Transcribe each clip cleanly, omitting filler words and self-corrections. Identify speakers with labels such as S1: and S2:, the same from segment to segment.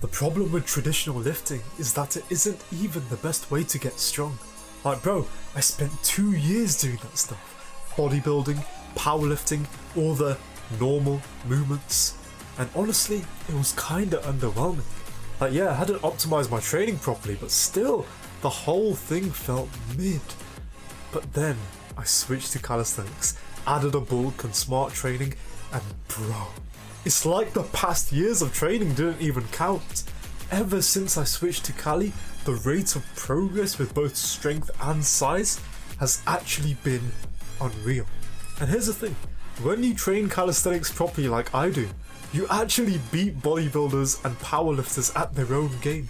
S1: The problem with traditional lifting is that it isn't even the best way to get strong. Like bro, I spent 2 years doing that stuff. Bodybuilding, powerlifting, all the normal movements. And honestly, it was kinda underwhelming. Like yeah, I hadn't optimized my training properly, but still, the whole thing felt mid. But then, I switched to calisthenics, added a bulk and smart training, and bro, it's like the past years of training didn't even count. Ever since I switched to cali, the rate of progress with both strength and size has actually been unreal. And here's the thing, when you train calisthenics properly like I do, you actually beat bodybuilders and powerlifters at their own game.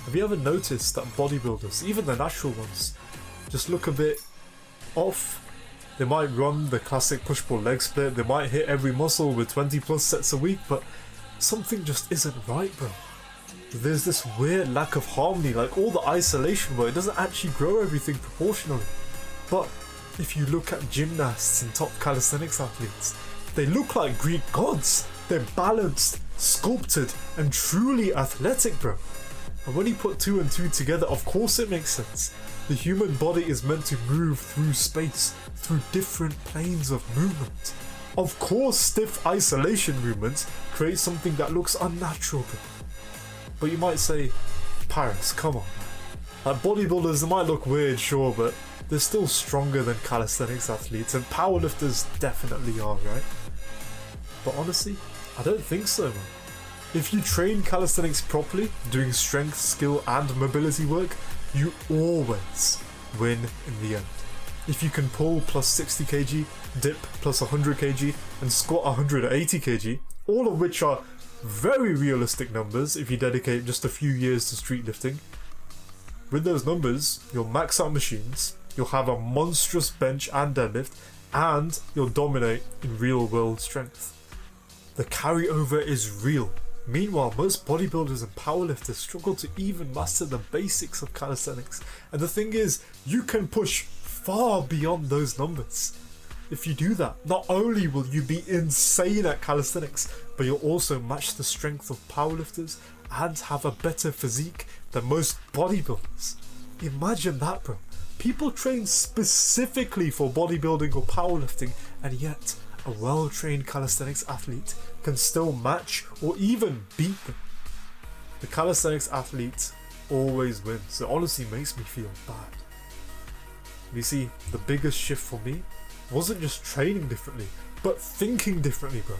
S1: Have you ever noticed that bodybuilders, even the natural ones, just look a bit off? They might run the classic push-pull leg split, they might hit every muscle with 20 plus sets a week, but something just isn't right, bro. There's this weird lack of harmony, like all the isolation where it doesn't actually grow everything proportionally. But if you look at gymnasts and top calisthenics athletes, they look like Greek gods. They're balanced, sculpted, and truly athletic, bro. And when you put 2 and 2 together, of course it makes sense. The human body is meant to move through space, through different planes of movement. Of course, stiff isolation movements create something that looks unnatural, bro. But you might say, Paris, come on. Like bodybuilders, they might look weird, sure, but they're still stronger than calisthenics athletes, and powerlifters definitely are, right? But honestly, I don't think so, man. If you train calisthenics properly, doing strength, skill, and mobility work, you always win in the end. If you can pull plus 60 kg, dip plus 100 kg, and squat 180 kg, all of which are very realistic numbers if you dedicate just a few years to street lifting. With those numbers, you'll max out machines, you'll have a monstrous bench and deadlift, and you'll dominate in real world strength. The carryover is real. Meanwhile, most bodybuilders and powerlifters struggle to even master the basics of calisthenics. And the thing is, you can push far beyond those numbers. If you do that, not only will you be insane at calisthenics, but you'll also match the strength of powerlifters and have a better physique than most bodybuilders. Imagine that, bro. People train specifically for bodybuilding or powerlifting, and yet a well-trained calisthenics athlete can still match or even beat them. The calisthenics athlete always wins. It honestly makes me feel bad. You see, the biggest shift for me wasn't just training differently, but thinking differently, bro.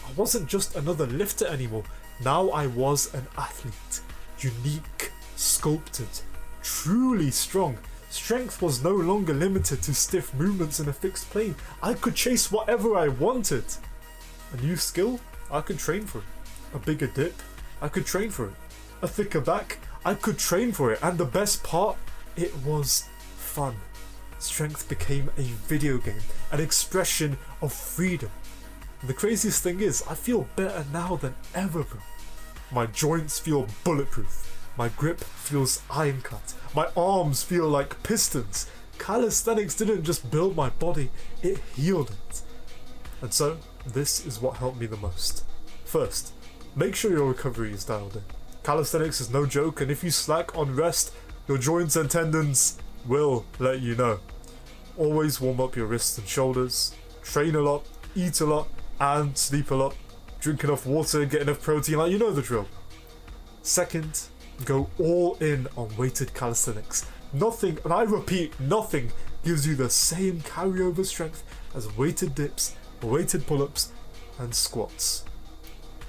S1: I wasn't just another lifter anymore. Now I was an athlete. Unique, sculpted, truly strong. Strength was no longer limited to stiff movements in a fixed plane. I could chase whatever I wanted. A new skill? I could train for it. A bigger dip? I could train for it. A thicker back? I could train for it. And the best part? It was fun. Strength became a video game, an expression of freedom. And the craziest thing is, I feel better now than ever, bro. My joints feel bulletproof. My grip feels iron cut. My arms feel like pistons. Calisthenics didn't just build my body, it healed it. And so, this is what helped me the most. First, make sure your recovery is dialed in. Calisthenics is no joke, and if you slack on rest, your joints and tendons will let you know. Always warm up your wrists and shoulders, train a lot, eat a lot, and sleep a lot. Drink enough water, get enough protein, like you know the drill. Second, go all in on weighted calisthenics. Nothing, and I repeat, nothing gives you the same carryover strength as weighted dips, weighted pull-ups, and squats.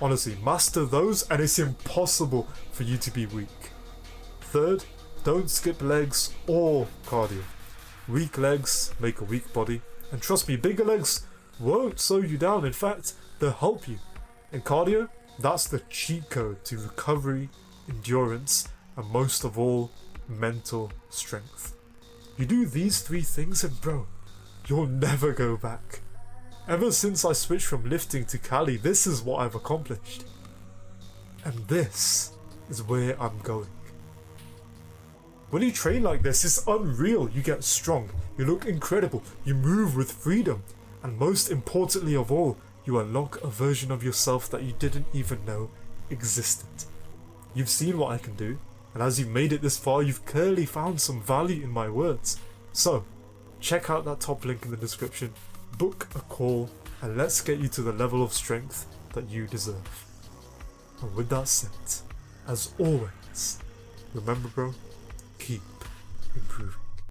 S1: Honestly, master those and it's impossible for you to be weak. Third, don't skip legs or cardio. Weak legs make a weak body, and trust me, bigger legs won't slow you down. In fact, they'll help you. And cardio, that's the cheat code to recovery, endurance, and most of all, mental strength. You do these 3 things and bro, you'll never go back. Ever since I switched from lifting to cali, this is what I've accomplished. And this is where I'm going. When you train like this, it's unreal. You get strong, you look incredible, you move with freedom, and most importantly of all, you unlock a version of yourself that you didn't even know existed. You've seen what I can do, and as you've made it this far, you've clearly found some value in my words. So, check out that top link in the description, book a call, and let's get you to the level of strength that you deserve. And with that said, as always, remember bro, keep improving.